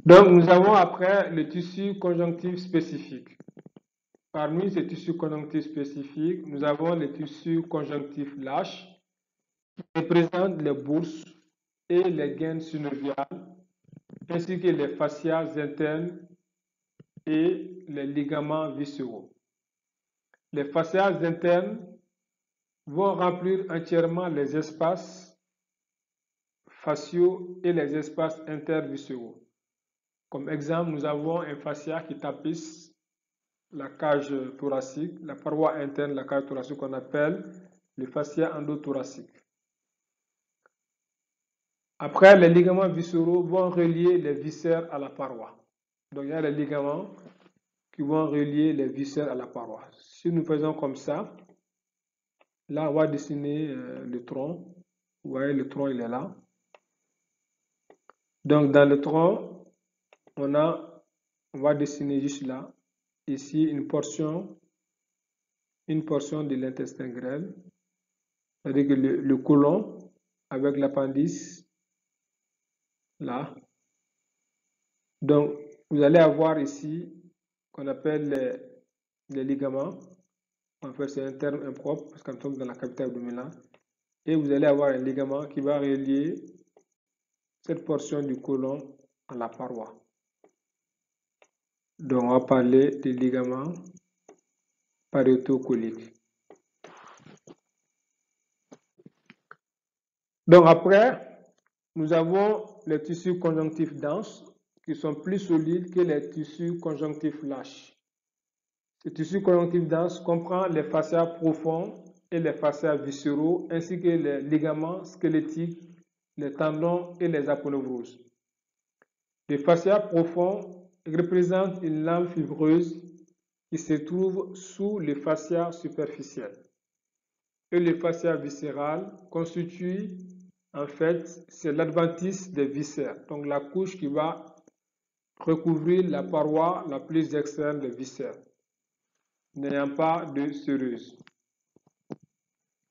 Donc, nous avons après le tissu conjonctif spécifique. Parmi ces tissus conjonctifs spécifiques, nous avons les tissus conjonctifs lâches qui représentent les bourses et les gaines synoviales, ainsi que les fascias internes et les ligaments viscéraux. Les fascias internes vont remplir entièrement les espaces fasciaux et les espaces interviscéraux. Comme exemple, nous avons un fascia qui tapisse la cage thoracique, la paroi interne de la cage thoracique qu'on appelle le fascia endothoracique. Après, les ligaments viscéraux vont relier les viscères à la paroi. Donc, il y a les ligaments qui vont relier les viscères à la paroi. Si nous faisons comme ça, là, on va dessiner le tronc. Vous voyez, le tronc, il est là. Donc, dans le tronc, on va dessiner juste là, ici, une portion de l'intestin grêle, c'est-à-dire que le côlon avec l'appendice, là. Donc, vous allez avoir ici qu'on appelle les ligaments. En fait, c'est un terme impropre parce qu'on tombe dans la cavité abdominale. Et vous allez avoir un ligament qui va relier cette portion du côlon à la paroi. Donc, on va parler des ligaments pariétocoliques. Donc, après, nous avons les tissus conjonctifs denses qui sont plus solides que les tissus conjonctifs lâches. Ce tissu conjonctif dense comprend les fascias profonds et les fascias viscéraux, ainsi que les ligaments squelettiques, les tendons et les aponevroses. Les fascias profonds représentent une lame fibreuse qui se trouve sous les fascias superficiels. Et les fascias viscérales constituent, en fait, c'est l'adventice des viscères, donc la couche qui va recouvrir la paroi la plus externe des viscères, n'ayant pas de séreuse,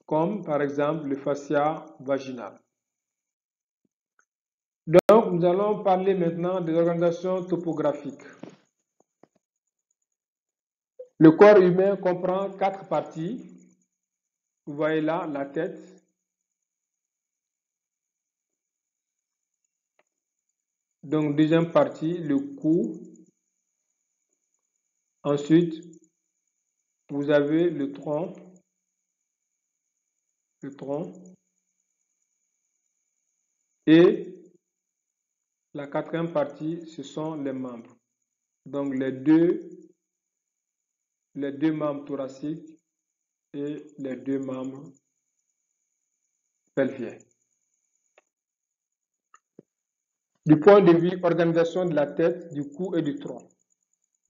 comme par exemple le fascia vaginal. Donc, nous allons parler maintenant des organisations topographiques. Le corps humain comprend 4 parties. Vous voyez là la tête, donc deuxième partie, le cou. Ensuite, vous avez le tronc, et la quatrième partie, ce sont les membres. Donc les deux membres thoraciques et les 2 membres pelviens. Du point de vue organisation de la tête, du cou et du tronc.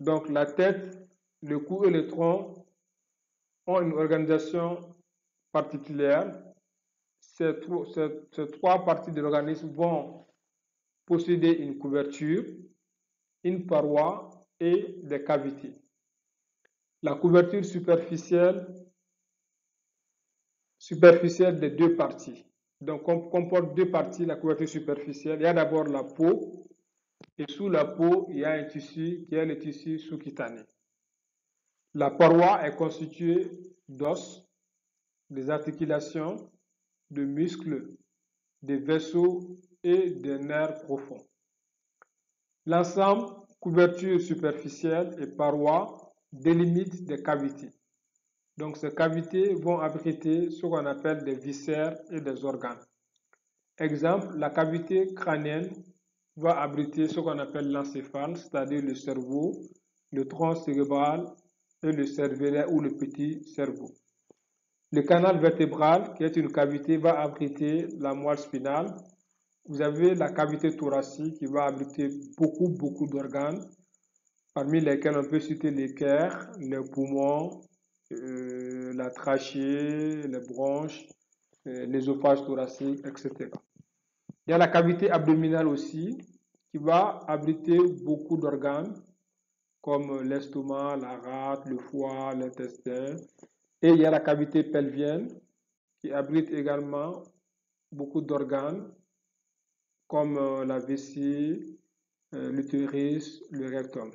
Donc la tête, le cou et le tronc ont une organisation particulière. Ces 3 parties de l'organisme vont posséder une couverture, une paroi et des cavités. La couverture superficielle des 2 parties. Donc, on comporte 2 parties, la couverture superficielle. Il y a d'abord la peau, et sous la peau, il y a un tissu qui est le tissu sous-cutané. La paroi est constituée d'os, des articulations, de muscles, des vaisseaux et des nerfs profonds. L'ensemble, couverture superficielle et paroi, délimite des cavités. Donc, ces cavités vont abriter ce qu'on appelle des viscères et des organes. Exemple, la cavité crânienne va abriter ce qu'on appelle l'encéphale, c'est-à-dire le cerveau, le tronc cérébral et le cervelet ou le petit cerveau. Le canal vertébral, qui est une cavité, va abriter la moelle spinale. Vous avez la cavité thoracique qui va abriter beaucoup d'organes, parmi lesquels on peut citer les cœurs, les poumons, la trachée, les bronches, l'ésophage thoracique, etc. Il y a la cavité abdominale aussi, qui va abriter beaucoup d'organes, comme l'estomac, la rate, le foie, l'intestin. Et il y a la cavité pelvienne, qui abrite également beaucoup d'organes, comme la vessie, l'utérus, le rectum.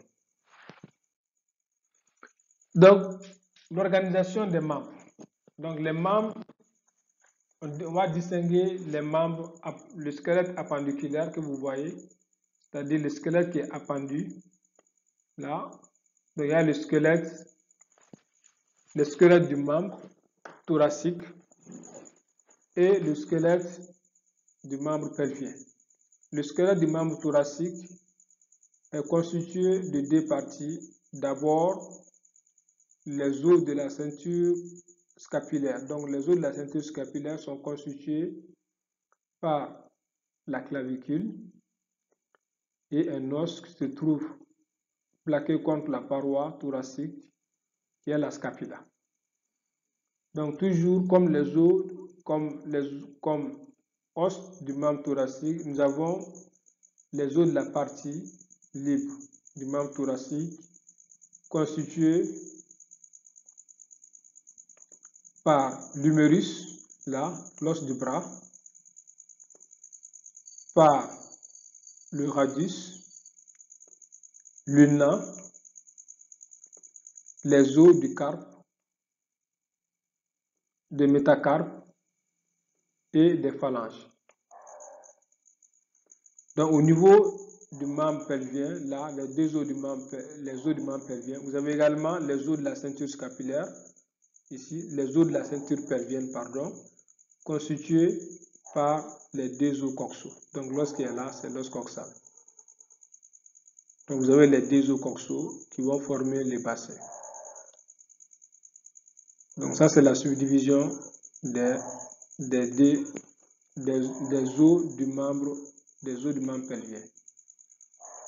Donc, l'organisation des membres. Donc, les membres, on va distinguer les membres, le squelette appendiculaire que vous voyez, c'est-à-dire le squelette qui est appendu, là. Donc, il y a le squelette du membre thoracique et le squelette du membre pelvien. Le squelette du membre thoracique est constitué de 2 parties. D'abord, les os de la ceinture scapulaire. Donc, les os de la ceinture scapulaire sont constitués par la clavicule et un os qui se trouve plaqué contre la paroi thoracique qui est la scapula. Donc, toujours comme les os, comme os du membre thoracique, nous avons les os de la partie libre du membre thoracique constitués par l'humérus, là, l'os du bras, par le radius, l'ulna, les os du carpe, des métacarpes et des phalanges. Donc au niveau du membre pelvien, là, les os du membre pelvien, vous avez également les os de la ceinture scapulaire, ici, les os de la ceinture pelvienne, pardon, constitués par les 2 os coxaux. Donc l'os qui est là, c'est l'os coxal. Donc vous avez les 2 os coxaux qui vont former les bassins. Donc ça, c'est la subdivision des os du membre pelvien.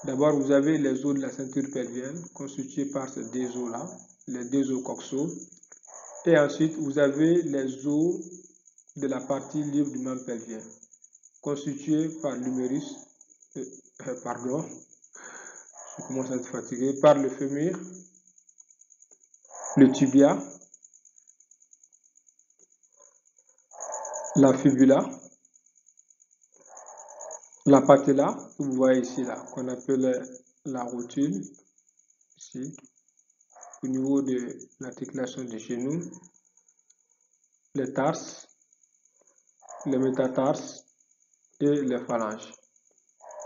D'abord, vous avez les os de la ceinture pelvienne constitués par ces 2 os-là, les 2 os coxaux. Et ensuite, vous avez les os de la partie libre du membre pelvien constitués par l'humérus, je commence à être fatigué, par le fémur, le tibia, la fibula, la patella, que vous voyez ici, là, qu'on appelle la rotule, ici, au niveau de l'articulation des genoux, les tarses, les métatarses et les phalanges.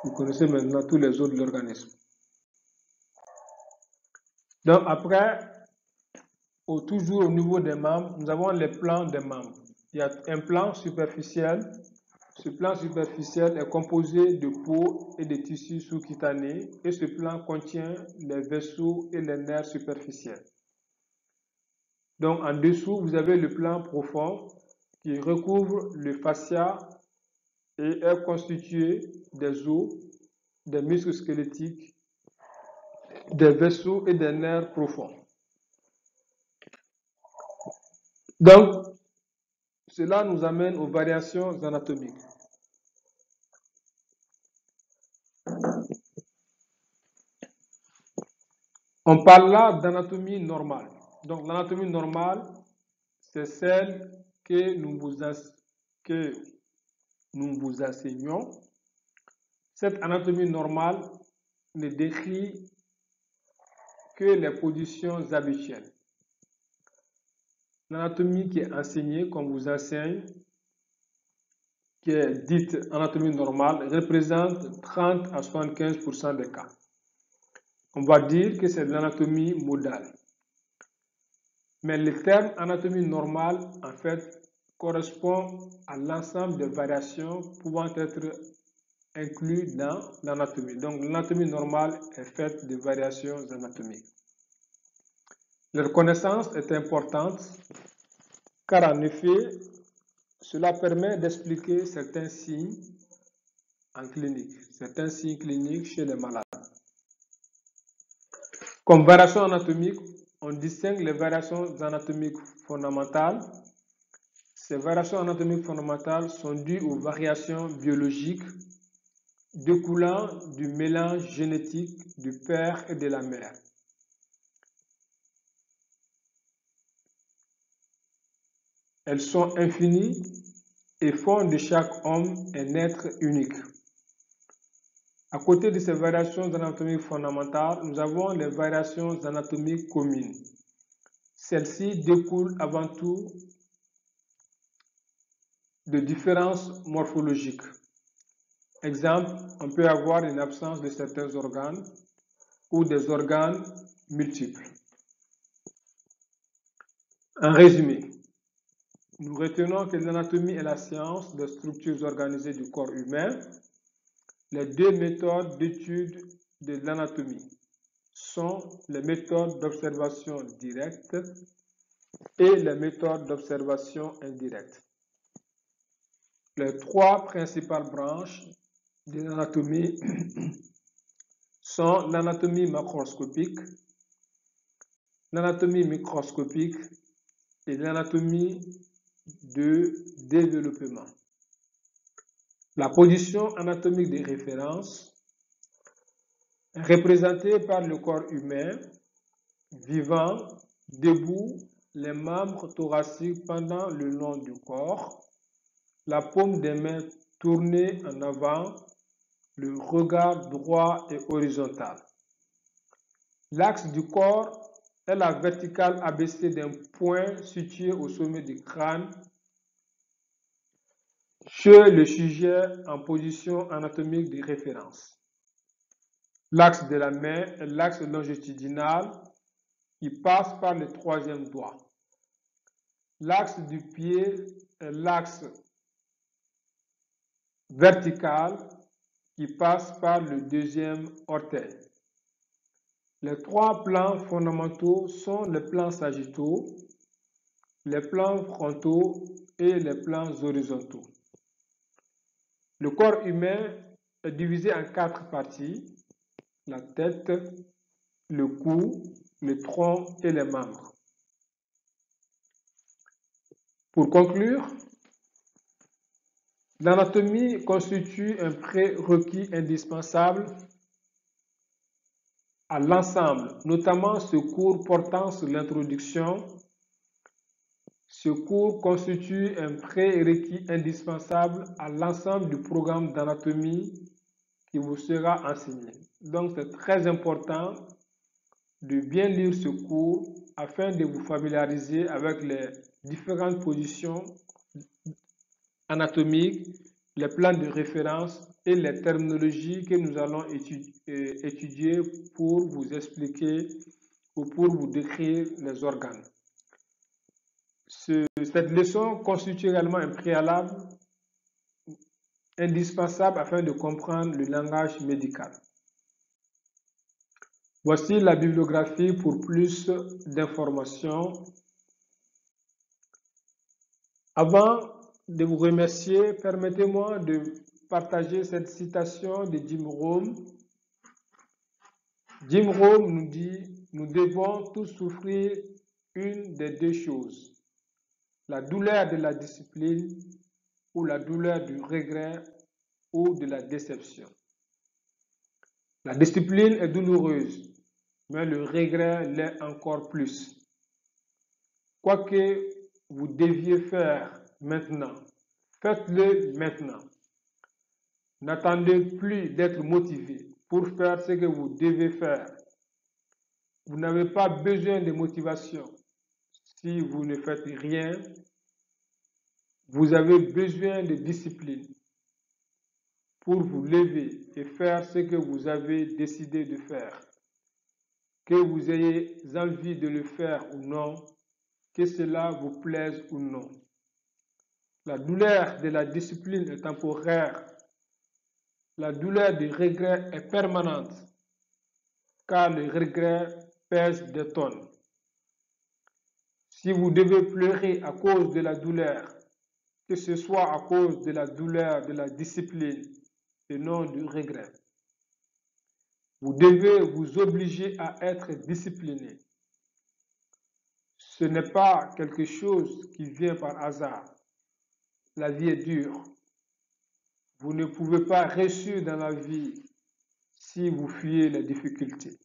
Vous connaissez maintenant tous les os de l'organisme. Donc après, toujours au niveau des membres, nous avons les plans des membres. Il y a un plan superficiel. Ce plan superficiel est composé de peau et de tissus sous-cutanés et ce plan contient les vaisseaux et les nerfs superficiels. Donc en dessous, vous avez le plan profond qui recouvre le fascia et est constitué des os, des muscles squelettiques, des vaisseaux et des nerfs profonds. Donc, cela nous amène aux variations anatomiques. On parle là d'anatomie normale. Donc, l'anatomie normale, c'est celle que nous vous enseignons. Cette anatomie normale ne décrit que les positions habituelles. L'anatomie qui est enseignée, qu'on vous enseigne, qui est dite anatomie normale, représente 30 à 75% des cas. On va dire que c'est de l'anatomie modale. Mais le terme anatomie normale, en fait, correspond à l'ensemble des variations pouvant être incluses dans l'anatomie. Donc, l'anatomie normale est faite de variations anatomiques. Leur connaissance est importante car, en effet, cela permet d'expliquer certains signes en clinique, certains signes cliniques chez les malades. Comme variations anatomiques, on distingue les variations anatomiques fondamentales. Ces variations anatomiques fondamentales sont dues aux variations biologiques découlant du mélange génétique du père et de la mère. Elles sont infinies et font de chaque homme un être unique. À côté de ces variations anatomiques fondamentales, nous avons les variations anatomiques communes. Celles-ci découlent avant tout de différences morphologiques. Exemple, on peut avoir une absence de certains organes ou des organes multiples. En résumé, nous retenons que l'anatomie est la science des structures organisées du corps humain. Les deux méthodes d'étude de l'anatomie sont les méthodes d'observation directe et les méthodes d'observation indirecte. Les trois principales branches de l'anatomie sont l'anatomie macroscopique, l'anatomie microscopique et l'anatomie de développement. La position anatomique de référence est représentée par le corps humain, vivant, debout, les membres thoraciques pendant le long du corps, la paume des mains tournée en avant, le regard droit et horizontal. L'axe du corps est la verticale abaissée d'un point situé au sommet du crâne chez le sujet en position anatomique de référence. L'axe de la main est l'axe longitudinal qui passe par le troisième doigt. L'axe du pied est l'axe vertical qui passe par le deuxième orteil. Les trois plans fondamentaux sont les plans sagittaux, les plans frontaux et les plans horizontaux. Le corps humain est divisé en 4 parties, la tête, le cou, le tronc et les membres. Pour conclure, l'anatomie constitue un prérequis indispensable à l'ensemble, notamment ce cours portant sur l'introduction. Ce cours constitue un prérequis indispensable à l'ensemble du programme d'anatomie qui vous sera enseigné. Donc, c'est très important de bien lire ce cours afin de vous familiariser avec les différentes positions anatomiques, les plans de référence et les terminologies que nous allons étudier pour vous expliquer ou pour vous décrire les organes. Cette leçon constitue également un préalable indispensable afin de comprendre le langage médical. Voici la bibliographie pour plus d'informations. Avant de vous remercier, permettez-moi de partager cette citation de Jim Rohn. Jim Rohn nous dit: nous devons tous souffrir une des deux choses, la douleur de la discipline ou la douleur du regret ou de la déception. La discipline est douloureuse, mais le regret l'est encore plus. Quoi que vous deviez faire maintenant, faites-le maintenant. N'attendez plus d'être motivé pour faire ce que vous devez faire. Vous n'avez pas besoin de motivation. Si vous ne faites rien, vous avez besoin de discipline pour vous lever et faire ce que vous avez décidé de faire. Que vous ayez envie de le faire ou non, que cela vous plaise ou non. La douleur de la discipline est temporaire. La douleur du regret est permanente, car le regret pèse des tonnes. Si vous devez pleurer à cause de la douleur, que ce soit à cause de la douleur de la discipline et non du regret. Vous devez vous obliger à être discipliné. Ce n'est pas quelque chose qui vient par hasard. La vie est dure. Vous ne pouvez pas réussir dans la vie si vous fuyez les difficultés.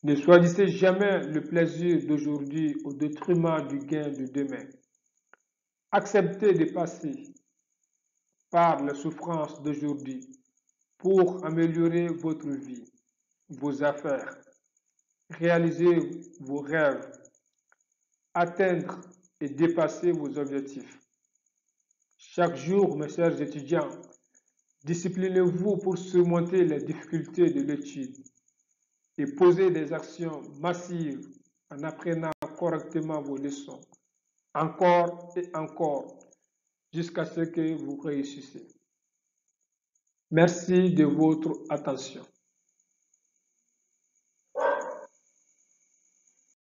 Ne choisissez jamais le plaisir d'aujourd'hui au détriment du gain de demain. Acceptez de passer par les souffrances d'aujourd'hui pour améliorer votre vie, vos affaires, réaliser vos rêves, atteindre et dépasser vos objectifs. Chaque jour, mes chers étudiants, disciplinez-vous pour surmonter les difficultés de l'étude et posez des actions massives en apprenant correctement vos leçons, encore et encore, jusqu'à ce que vous réussissez. Merci de votre attention.